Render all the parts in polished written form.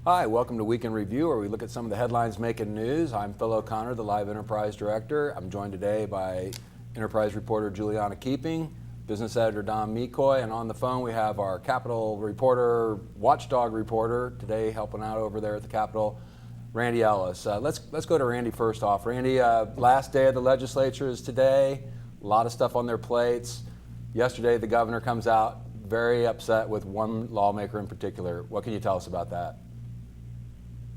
Hi, welcome to Week in Review, where we look at some of the headlines making news. I'm Phil O'Connor, the Live Enterprise Director. I'm joined today by Enterprise reporter Juliana Keeping, business editor Don Mecoy, and on the phone we have our Capitol reporter, watchdog reporter, today helping out over there at the Capitol, Randy Ellis. Let's go to Randy first off. Randy, last day of the legislature is today. A lot of stuff on their plates. Yesterday, the governor comes out very upset with one lawmaker in particular. What can you tell us about that?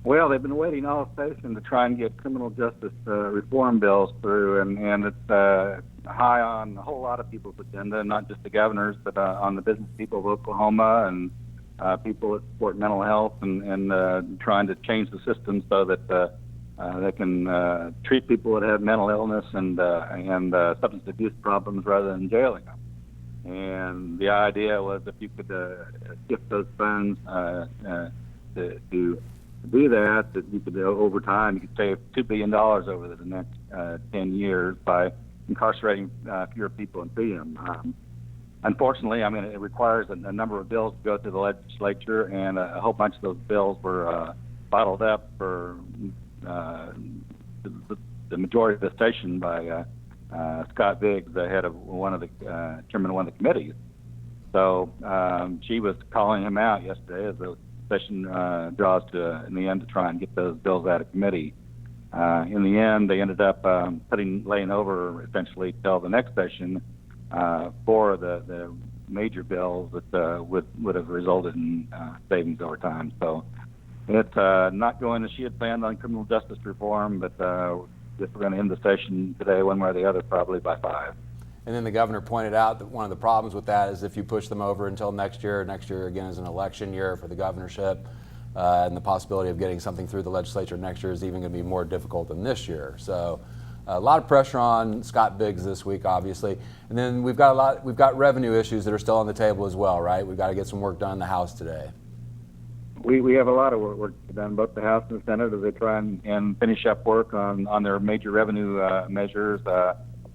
Well, they've been waiting all session to try and get criminal justice reform bills through, and it's high on a whole lot of people's agenda, not just the governor's, but on the business people of Oklahoma and people that support mental health and trying to change the system so that they can treat people that have mental illness and substance abuse problems rather than jailing them. And the idea was if you could shift those funds to do that you could, over time, you could save $2 billion over the next 10 years by incarcerating fewer people and freeing them. Unfortunately, I mean, it requires a number of bills to go through the legislature, and a whole bunch of those bills were bottled up for the majority of the session by Scott Biggs, the head of chairman of one of the committees. So she was calling him out yesterday as the session draws to in the end to try and get those bills out of committee. In the end, they ended up laying over essentially till the next session for the major bills that would have resulted in savings over time. So it's not going as she had planned on criminal justice reform, but if we're going to end the session today, one way or the other, probably by 5. And then the governor pointed out that one of the problems with that is if you push them over until next year again is an election year for the governorship, and the possibility of getting something through the legislature next year is even going to be more difficult than this year. So a lot of pressure on Scott Biggs this week, obviously. And then we've got revenue issues that are still on the table as well, right? We've got to get some work done in the House today. We have a lot of work done, both the House and the Senate, as they try and finish up work on their major revenue measures.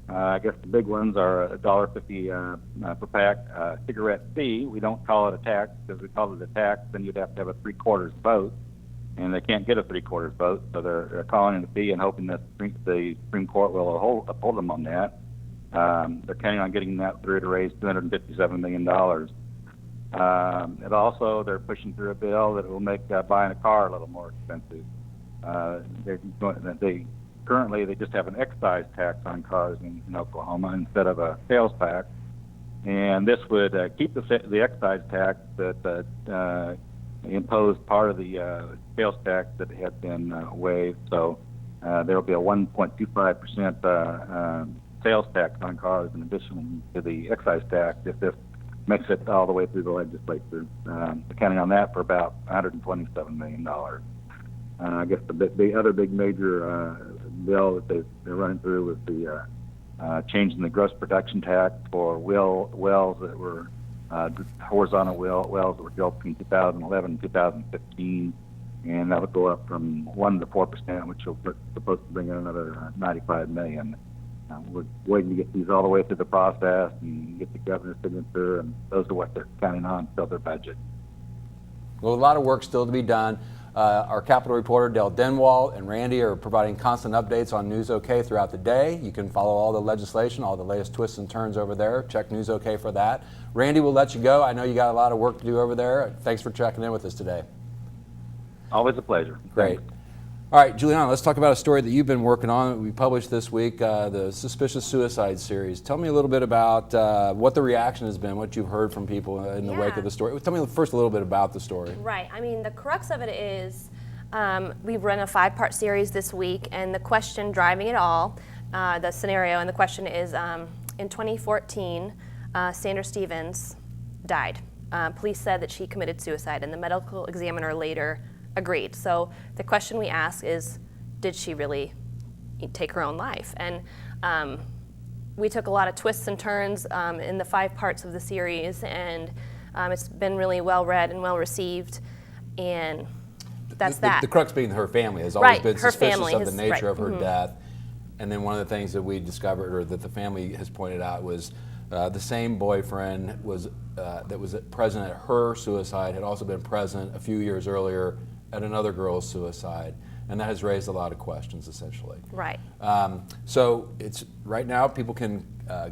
I guess the big ones are $1.50 per pack cigarette fee. We don't call it a tax because we call it a tax, then you'd have to have a 3/4 vote, and they can't get a 3/4 vote, so they're calling it a fee and hoping that the Supreme Court will uphold them on that. They're counting on getting that through to raise $257 million. And also, they're pushing through a bill that will make buying a car a little more expensive. Currently, they just have an excise tax on cars in Oklahoma instead of a sales tax, and this would keep the excise tax that imposed part of the sales tax that had been waived. So there will be a 1.25% sales tax on cars in addition to the excise tax if this makes it all the way through the legislature. Counting on that for about $127 million. I guess the other big major bill that they're running through was the changing the gross production tax for wells that were horizontal wells that were drilled between 2011 and 2015, and that would go up from 1% to 4%, which will supposed to bring in another $95 million. We're waiting to get these all the way through the process and get the governor's signature, and those are what they're counting on to fill their budget. Well, a lot of work still to be done. Our Capitol reporter, Dale Denwall, and Randy are providing constant updates on News OK throughout the day. You can follow all the legislation, all the latest twists and turns over there. Check News OK for that. Randy, we'll let you go. I know you got a lot of work to do over there. Thanks for checking in with us today. Always a pleasure. Great. Thanks. All right, Juliana, let's talk about a story that you've been working on that we published this week, the Suspicious Suicide series. Tell me a little bit about what the reaction has been, what you've heard from people in the wake of the story. Tell me first a little bit about the story. Right. I mean, the crux of it is we've run a 5-part series this week, and the question driving it all, the scenario and the question is, in 2014, Sandra Stevens died. Police said that she committed suicide, and the medical examiner later agreed. So the question we ask is, did she really take her own life? And we took a lot of twists and turns in the 5 parts of the series, and it's been really well read and well received, and that's that. The crux being her family has always been suspicious of the nature of her mm-hmm. death. And then one of the things that we discovered, or that the family has pointed out, was the same boyfriend that was present at her suicide had also been present a few years earlier at another girl's suicide, and that has raised a lot of questions, essentially. Right. So it's right now people can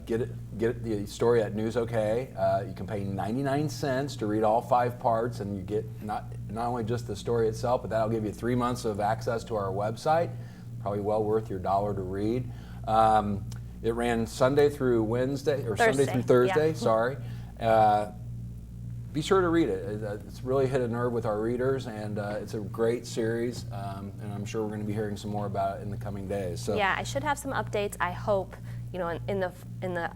get the story at News OK. You can pay 99 cents to read all 5 parts, and you get not only just the story itself, but that'll give you 3 months of access to our website. Probably well worth your $1 to read. It ran Sunday through Wednesday, or Thursday, Sunday through Thursday. yeah. Sorry. Be sure to read it. It's really hit a nerve with our readers, and it's a great series, and I'm sure we're going to be hearing some more about it in the coming days. So Yeah, I should have some updates, I hope, in the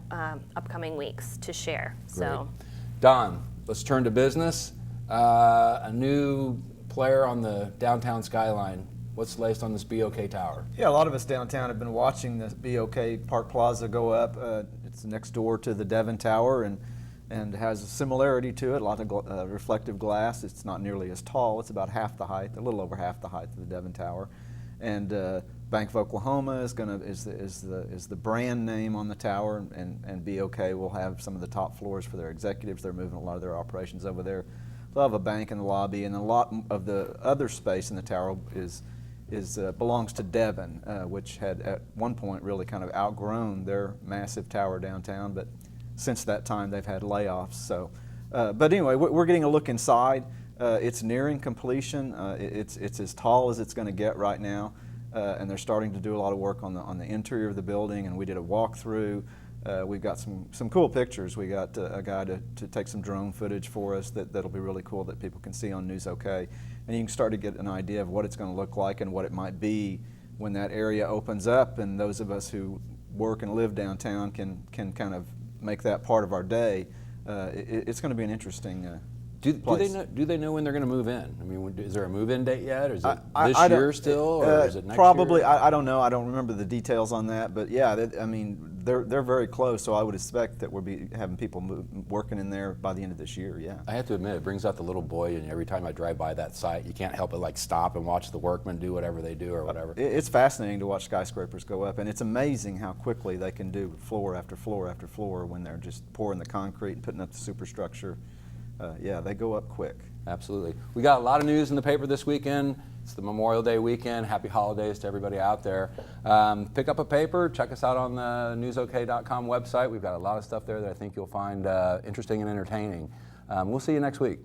upcoming weeks to share. So, Don, let's turn to business. A new player on the downtown skyline. What's laced on this BOK Tower? Yeah, a lot of us downtown have been watching the BOK Park Plaza go up. It's next door to the Devon Tower and has a similarity to it, a lot of reflective glass. It's not nearly as tall. It's about half the height, a little over half the height of the Devon Tower. And Bank of Oklahoma is the brand name on the tower, and BOK will have some of the top floors for their executives. They're moving a lot of their operations over there. They'll have a bank in the lobby, and a lot of the other space in the tower belongs to Devon, which had at one point really kind of outgrown their massive tower downtown, but since that time they've had layoffs. So, but anyway, we're getting a look inside. It's nearing completion. It's as tall as it's going to get right now, and they're starting to do a lot of work on the interior of the building. And we did a walkthrough. We've got some cool pictures. We got a guy to take some drone footage for us that'll be really cool that people can see on News OK. And you can start to get an idea of what it's going to look like and what it might be when that area opens up, and those of us who work and live downtown can kind of make that part of our day. It's going to be an interesting place. Do they know when they're going to move in? I mean, is there a move-in date yet? Or is it I this don't- year still, or is it next probably, year? I don't know. I don't remember the details on that, but yeah, I mean, they're very close. So I would expect that we'll be having people working in there by the end of this year. Yeah. I have to admit, it brings out the little boy, and every time I drive by that site, you can't help but like stop and watch the workworkmen do whatever they do or whatever. It's fascinating to watch skyscrapers go up, and it's amazing how quickly they can do floor after floor after floor when they're just pouring the concrete and putting up the superstructure. Yeah, they go up quick. Absolutely. We got a lot of news in the paper this weekend. It's the Memorial Day weekend. Happy holidays to everybody out there. Pick up a paper. Check us out on the newsok.com website. We've got a lot of stuff there that I think you'll find interesting and entertaining. We'll see you next week.